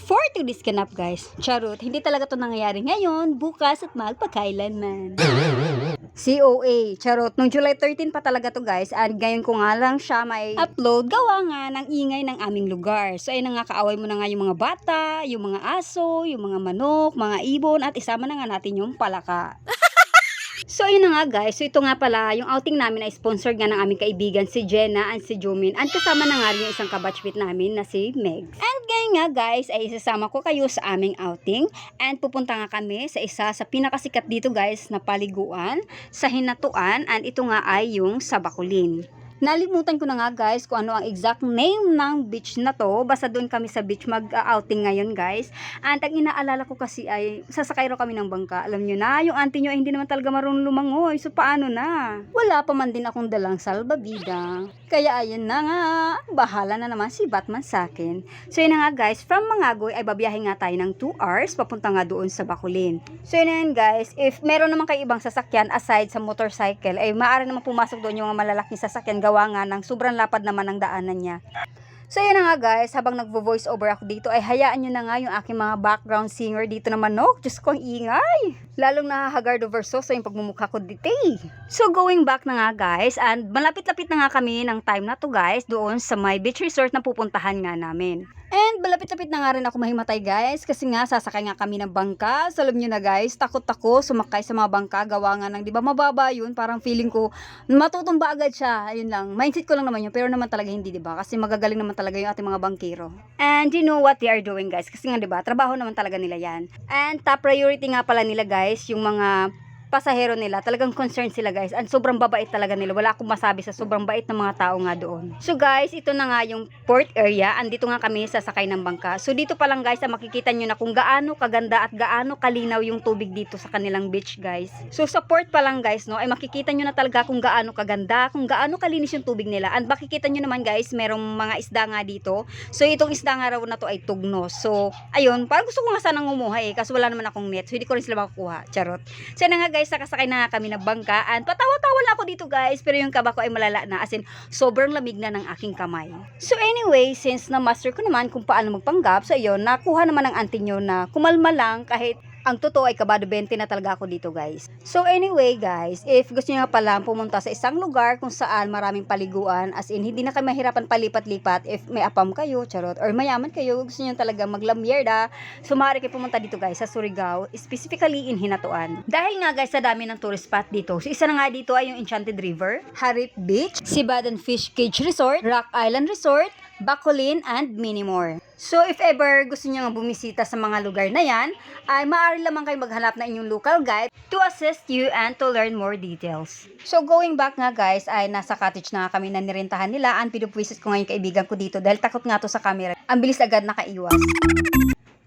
for today's ganap guys. Charot, hindi talaga to nangyayari ngayon, bukas at magpakailanman. COA, charot. Nung July 13 pa talaga to guys, at ngayon ko nga lang siya may upload gawa nga ng ingay ng aming lugar. So ayun na nga, kaaway mo na nga yung mga bata, yung mga aso, yung mga manok, mga ibon, at isama na nga natin yung palaka. So ayun na nga guys, so ito nga pala, yung outing namin ay sponsored nga ng aming kaibigan si Jenna and si Jumin, and kasama na nga rin yung isang kabatchmate namin na si Meg. And ngayon nga guys, ay isasama ko kayo sa aming outing, and pupunta nga kami sa isa sa pinakasikat dito guys na paliguan sa Hinatuan, and ito nga ay yung sa Bacolin. Nalimutan ko na nga guys kung ano ang exact name ng beach na to. Basta doon kami sa beach mag-outing ngayon guys. And ang inaalala ko kasi ay sasakay raw kami ng bangka. Alam nyo na, yung auntie nyo ay hindi naman talaga marunong lumangoy. So paano na? Wala pa man din akong dalang salbabida. Kaya ayun na nga, bahala na naman si Batman sa akin. So yun na nga guys, from Mangagoy ay babiyahe nga tayo ng 2 hours papunta nga doon sa Bacolin. So yun na yun guys, if meron naman kayo ibang sasakyan aside sa motorcycle, ay maaari naman pumasok doon yung mga malalaking sasakyan gawa nga ng sobrang lapad naman ng daanan niya. So yun na nga guys, habang nagvo-voice over ako dito ay hayaan nyo na nga yung aking mga background singer dito naman, no? Diyos ko, ang ingay! Lalong nahahagardo versus so yung pagmumukha ko dito eh. So going back na nga guys, and malapit-lapit na nga kami ng time na to guys doon sa my beach resort na pupuntahan nga namin. And malapit-lapit na nga rin ako mahimatay guys kasi nga sasakay nga kami ng bangka. So alam nyo na guys, takot ako sumakay sa mga bangka gawa nga ng, di ba, mababa yun, parang feeling ko matutumba agad siya. Ayun lang, mindset ko lang naman yun, pero naman talaga hindi, di ba? Kasi magagaling naman talaga yung ating mga bangkero. And you know what they are doing guys, kasi nga di ba, trabaho naman talaga nila yan. And top priority nga pala nila guys, yung mga pasahero nila, talagang concerned sila guys, and sobrang babait talaga nila. Wala akong masabi sa sobrang bait ng mga tao nga doon. So guys, ito na nga yung port area, andito nga kami sasakay ng bangka. So dito pa lang guys, makikita nyo na kung gaano kaganda at gaano kalinaw yung tubig dito sa kanilang beach guys. So sa port pa lang guys, no, ay makikita nyo na talaga kung gaano kaganda, kung gaano kalinis yung tubig nila. And makikita nyo naman guys, merong mga isda nga dito. So itong isda nga raw na to ay tugnos. So ayun, parang gusto ko nga sanang umuha kaso wala naman akong net, so hindi ko rin sila makukuha. Charot. So na nga guys, nakasakay na kami ng bangka, and patawa-tawa lang ako dito guys, pero yung kaba ko ay malala na, as in sobrang lamig na ng aking kamay. So anyway, since na-master ko naman kung paano magpanggap, so yun, nakuha naman ng auntie nyo na kumalma lang kahit ang totoo ay kabado 20 na talaga ako dito guys. So anyway guys, if gusto niyo nga pala pumunta sa isang lugar kung saan maraming paliguan, as in hindi na kayo mahirapan palipat-lipat, if may apam kayo, charot, or mayaman kayo, gusto niyo talaga maglamyerda, so maaari kayo pumunta dito guys sa Surigao, specifically in Hinatuan. Dahil nga guys sa dami ng tourist spot dito, so isa na nga dito ay yung Enchanted River, Harip Beach, Sibadan Fish Cage Resort, Rock Island Resort, Bacolin, and many more. So if ever gusto niyo nga bumisita sa mga lugar na yan, ay maaari lamang kayo maghanap na inyong local guide to assist you and to learn more details. So going back nga guys, ay nasa cottage na nga kami na nirentahan nila, and pinupwisit ko nga yung kaibigan ko dito dahil takot nga to sa camera. Ang bilis agad nakaiwas.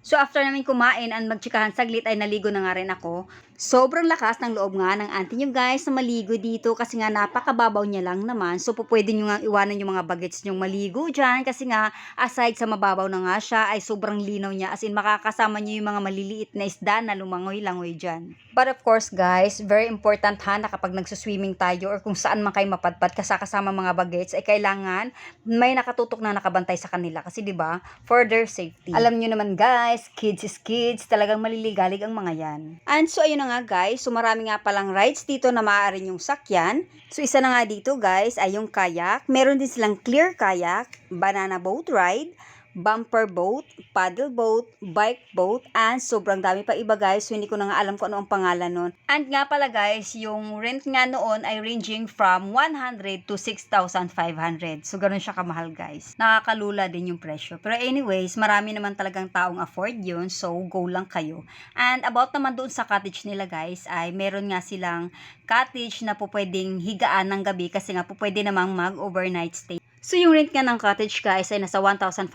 So after namin kumain and magtsikahan saglit ay naligo na nga rin ako. Sobrang lakas ng loob nga ng auntie nyo guys na maligo dito kasi nga napakababaw niya lang naman. So pwede nyo nga iwanan yung mga bagets nyong maligo dyan kasi nga aside sa mababaw na nga siya ay sobrang linaw niya, as in makakasama nyo yung mga maliliit na isda na lumangoy-langoy dyan. But of course guys, very important ha na kapag nagsuswimming tayo or kung saan man kayo mapadpad kasama mga bagets ay kailangan may nakatutok na nakabantay sa kanila kasi 'di ba, for their safety. Alam nyo naman guys, kids is kids, talagang maliligalig ang mga yan. And so ayun na nga guys, so marami nga palang rides dito na maaari nyong sakyan. So isa na nga dito guys ay yung kayak. Meron din silang clear kayak, banana boat ride, bumper boat, paddle boat, bike boat, and sobrang dami pa iba guys. So hindi ko na nga alam kung ano ang pangalan nun. And nga pala guys, yung rent nga noon ay ranging from 100 to 6,500. So ganun siya kamahal guys. Nakakalula din yung presyo. Pero anyways, marami naman talagang taong afford yun. So go lang kayo. And about naman doon sa cottage nila guys, ay meron nga silang cottage na po pwedeng higaan ng gabi kasi nga po pwede namang mag-overnight stay. So yung rent nga ng cottage guys ay nasa 1,500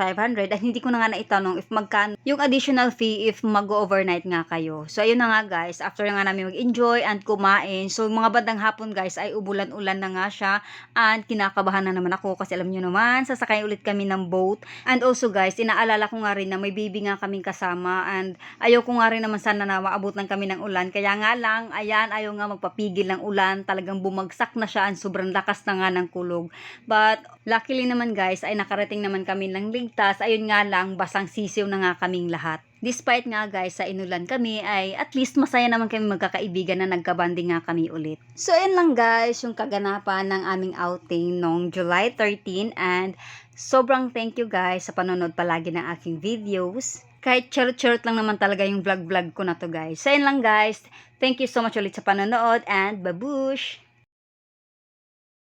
at hindi ko na nga naitanong if magkano yung additional fee if mag-overnight nga kayo. So ayun na nga guys, after nga namin mag-enjoy and kumain, so mga bandang hapon guys ay ubulan-ulan na nga siya and kinakabahan na naman ako kasi alam nyo naman, sasakay ulit kami ng boat. And also guys, inaalala ko nga rin na may baby nga kaming kasama and ayaw ko nga rin naman sana na maabutan kami ng ulan. Kaya nga lang, ayan, ayaw nga magpapigil ng ulan, talagang bumagsak na siya and sobrang lakas na nga ng kulog. But luckily naman guys ay nakarating naman kami ng ligtas. Ayun nga lang, basang sisiw na nga kaming lahat. Despite nga guys sa inulan kami ay at least masaya naman kami magkakaibigan na nagkabanding nga kami ulit. So ayun lang guys yung kaganapan ng aming outing nung July 13 and sobrang thank you guys sa panonood palagi ng aking videos. Kahit charot-charot lang naman talaga yung vlog ko na to guys. So ayun lang guys, thank you so much ulit sa panonood and babush!